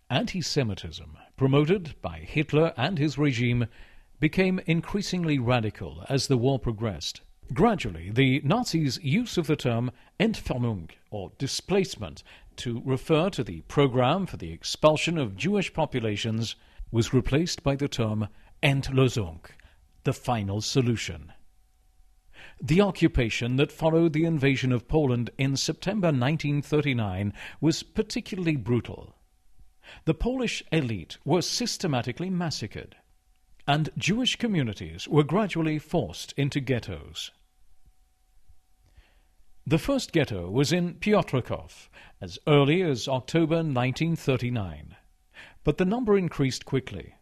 Anti-Semitism, promoted by Hitler and his regime, became increasingly radical as the war progressed. Gradually, the Nazis' use of the term Entfernung, or displacement, to refer to the program for the expulsion of Jewish populations was replaced by the term Endlösung, the final solution. The occupation that followed the invasion of Poland in September 1939 was particularly brutal. The Polish elite were systematically massacred, and Jewish communities were gradually forced into ghettos. The first ghetto was in Piotrków as early as October 1939, but the number increased quickly.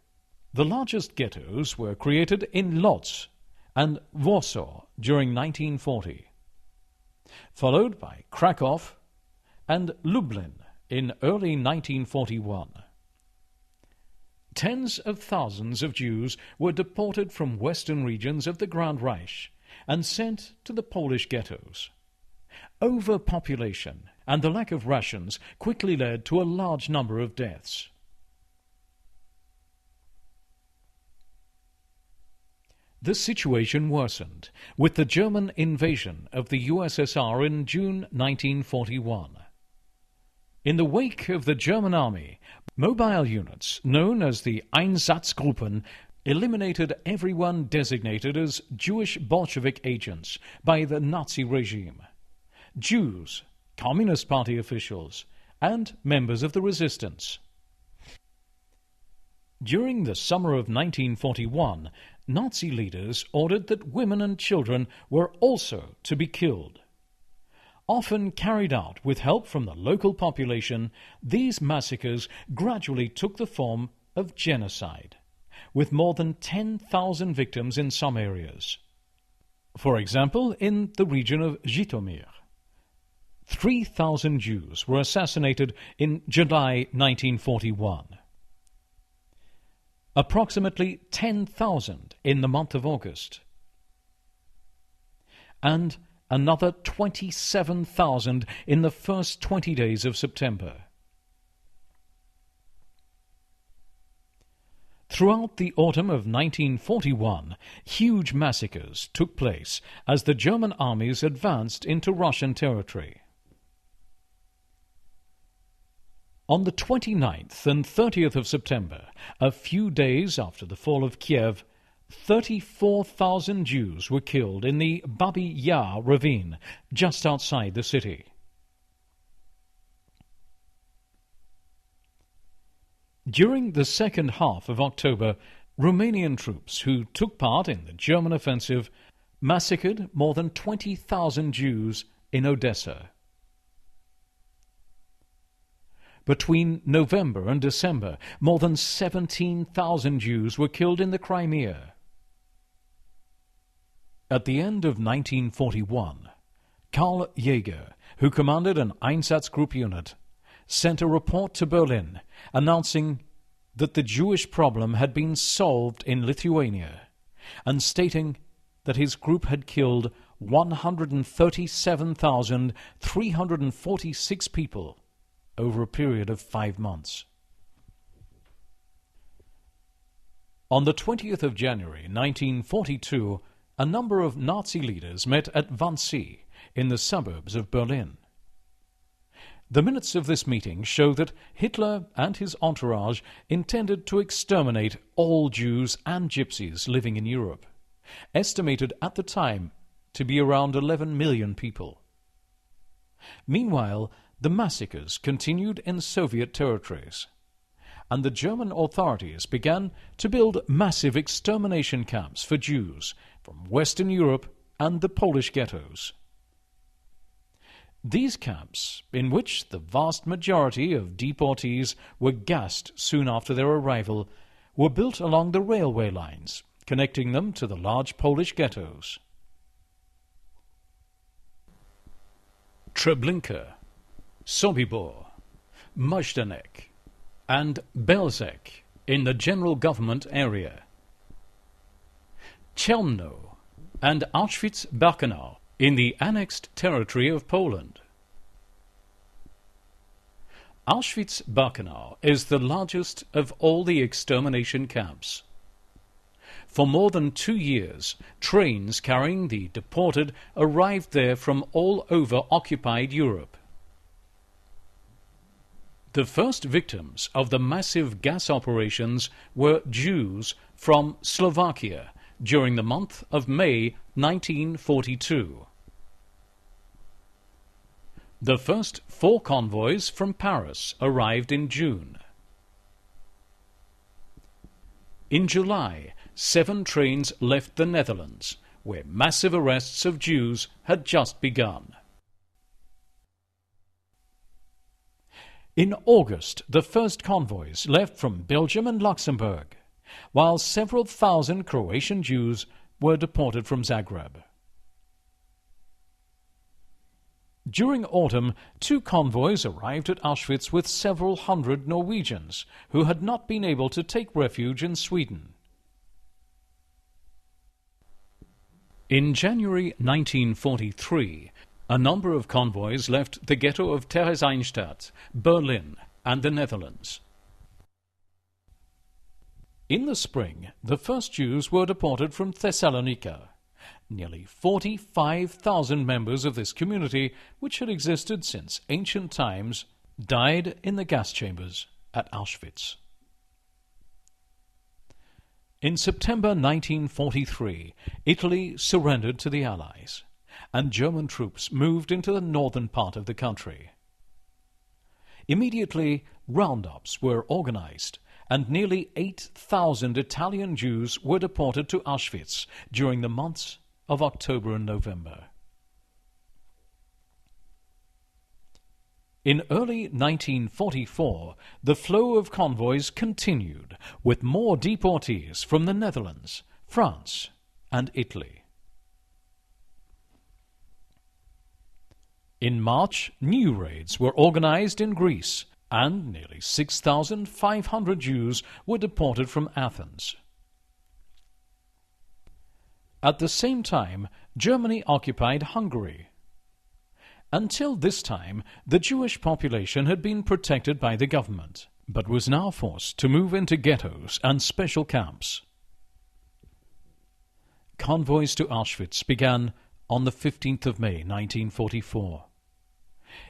The largest ghettos were created in Lodz and Warsaw during 1940, followed by Kraków and Lublin in early 1941. Tens of thousands of Jews were deported from western regions of the Grand Reich and sent to the Polish ghettos. Overpopulation and the lack of rations quickly led to a large number of deaths. The situation worsened with the German invasion of the USSR in June 1941. In the wake of the German army, mobile units known as the Einsatzgruppen eliminated everyone designated as Jewish Bolshevik agents by the Nazi regime. Jews, Communist Party officials, and members of the resistance. During the summer of 1941, Nazi leaders ordered that women and children were also to be killed. Often carried out with help from the local population, these massacres gradually took the form of genocide, with more than 10,000 victims in some areas. For example, in the region of Zhytomyr, 3,000 Jews were assassinated in July 1941. Approximately 10,000 in the month of August, and another 27,000 in the first 20 days of September. Throughout the autumn of 1941, huge massacres took place as the German armies advanced into Russian territory. On the 29th and 30th of September, a few days after the fall of Kiev, 34,000 Jews were killed in the Babi Yar ravine, just outside the city. During the second half of October, Romanian troops who took part in the German offensive massacred more than 20,000 Jews in Odessa. Between November and December, more than 17,000 Jews were killed in the Crimea. At the end of 1941, Karl Jaeger, who commanded an Einsatzgruppe unit, sent a report to Berlin announcing that the Jewish problem had been solved in Lithuania, and stating that his group had killed 137,346 people over a period of 5 months. On the 20th of January 1942, a number of Nazi leaders met at Wannsee in the suburbs of Berlin. The minutes of this meeting show that Hitler and his entourage intended to exterminate all Jews and Gypsies living in Europe, estimated at the time to be around 11 million people. Meanwhile, the massacres continued in Soviet territories, and the German authorities began to build massive extermination camps for Jews from Western Europe and the Polish ghettos. These camps, in which the vast majority of deportees were gassed soon after their arrival, were built along the railway lines, connecting them to the large Polish ghettos. Treblinka, Sobibor, Majdanek, and Belzec in the general government area, Chelmno and Auschwitz-Birkenau in the annexed territory of Poland, Auschwitz-Birkenau is the largest of all the extermination camps. For more than 2 years, trains carrying the deported arrived there from all over occupied Europe. The first victims of the massive gas operations were Jews from Slovakia during the month of May 1942. The first 4 convoys from Paris arrived in June. In July, 7 trains left the Netherlands, where massive arrests of Jews had just begun. In August, the first convoys left from Belgium and Luxembourg, while several thousand Croatian Jews were deported from Zagreb. During autumn, 2 convoys arrived at Auschwitz with several hundred Norwegians who had not been able to take refuge in Sweden. In January 1943, a number of convoys left the ghetto of Theresienstadt, Berlin, and the Netherlands. In the spring, the first Jews were deported from Thessalonica. Nearly 45,000 members of this community, which had existed since ancient times, died in the gas chambers at Auschwitz. In September 1943, Italy surrendered to the Allies, and German troops moved into the northern part of the country. Immediately, roundups were organized, and nearly 8,000 Italian Jews were deported to Auschwitz during the months of October and November. In early 1944, the flow of convoys continued, with more deportees from the Netherlands, France, and Italy. In March, new raids were organized in Greece, and nearly 6,500 Jews were deported from Athens. At the same time, Germany occupied Hungary. Until this time, the Jewish population had been protected by the government, but was now forced to move into ghettos and special camps. Convoys to Auschwitz began on the 15th of May 1944.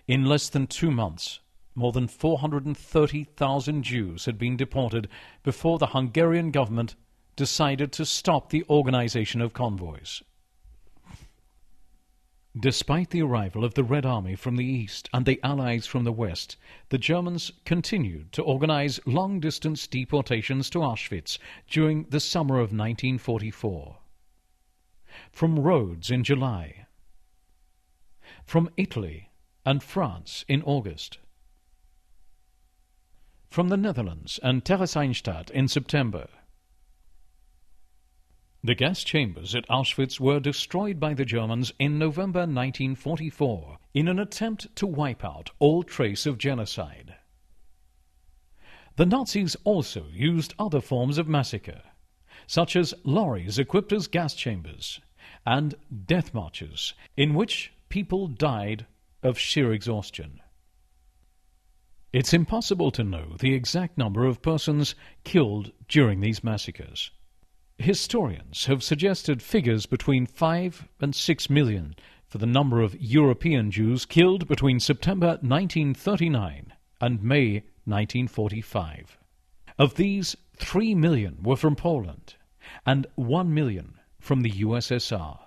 In less than 2 months, more than 430,000 Jews had been deported before the Hungarian government decided to stop the organization of convoys. Despite the arrival of the Red Army from the east and the Allies from the west, the Germans continued to organize long-distance deportations to Auschwitz during the summer of 1944. From Rhodes in July, from Italy and France in August, from the Netherlands and Theresienstadt in September. The gas chambers at Auschwitz were destroyed by the Germans in November 1944 in an attempt to wipe out all trace of genocide. The Nazis also used other forms of massacre, such as lorries equipped as gas chambers and death marches in which people died of sheer exhaustion. It's impossible to know the exact number of persons killed during these massacres. Historians have suggested figures between 5 and 6 million for the number of European Jews killed between September 1939 and May 1945. Of these, 3 million were from Poland and 1 million from the USSR.